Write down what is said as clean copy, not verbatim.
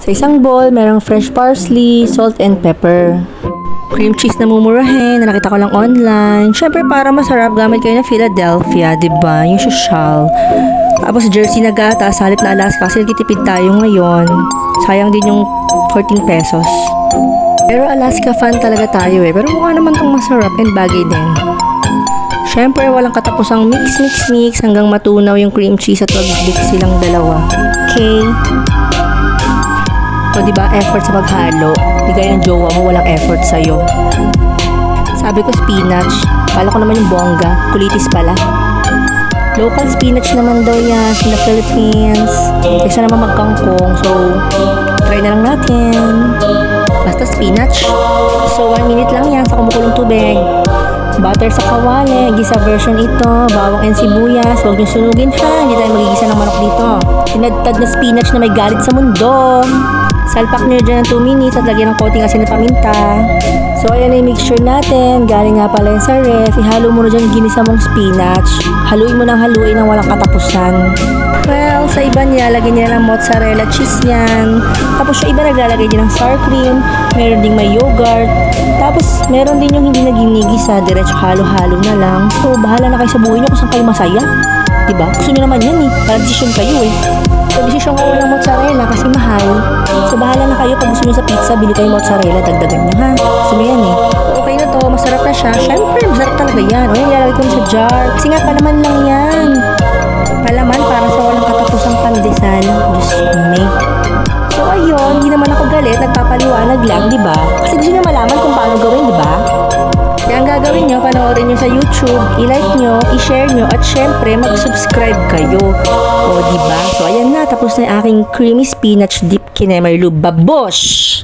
Sa isang bowl, merong fresh parsley, salt and pepper. Cream cheese na mumurahin na nakita ko lang online. Syempre para masarap gamit kayo ng Philadelphia, diba? Yung social. Tapos jersey na gatas, halip na Alaska kasi nagtitipid tayo ngayon. Sayang din yung 14 pesos. Pero Alaska fan talaga tayo eh. Pero mukha naman tong masarap and bagay din. Syempre walang katapusang mix hanggang matunaw yung cream cheese at magbig silang dalawa. Okay? O diba, effort sa paghalo. Di gaya ng jowa mo, walang effort sa'yo. Sabi ko spinach. Kala ko naman yung bongga. Kulitis pala. Local spinach naman daw yan sa Philippines. Kaysa naman magkangkong. So, try na lang natin. Basta spinach. So, 1 minute lang yan sa kumukulong tubig. Butter sa kawali. Gisa version ito. Bawang and sibuyas. Huwag niyong sunugin ha. Hindi tayo magigisa ng manok dito. Tinadtad na spinach na may galit sa mundo. Salpak nyo dyan ng 2 minutes at lagyan ng konting asin at paminta. So, ayan na yung mixture natin. Galing nga pala yan sa ref. Ihalo mo na dyan ginisa mong spinach. Haluin mo ng haluin ng walang katapusan. Well, sa iba nilalagay nila ng mozzarella cheese yan. Tapos yung iba naglalagay din ng sour cream. Meron ding may yogurt. Tapos, meron din yung hindi naginigisa. Diretso halo-halo na lang. So, bahala na kayo sa buhay nyo kung saan kayo masaya. Diba? Gusto nyo naman yan eh. Para desisyon kayo eh. So, desisyon ko walang mozzarella kasi mahal. So, bahala na kayo. Pag gusto nyo sa pizza, bili kayo mozzarella. Dagdagan nyo ha. Gusto nyo yan eh. So, okay na to. Masarap na siya. Syempre, masarap talaga yan. O yan, ilalagay ko na sa jar. Kasi nga, palaman lang yan. Palaman para sa walang katapusang pandesal. Just make. So, ayun. Hindi naman ako galit. Nagpapaliwanag lang, di ba? Kasi gusto nyo malaman kung paano gawin, di ba? Kaya ang gagawin nyo, panoorin nyo sa YouTube, i-like nyo, i-share nyo, at syempre, mag-subscribe kayo. O, diba? So, ayan na. Tapos na yung aking creamy spinach dip kinemerlu. Babosh!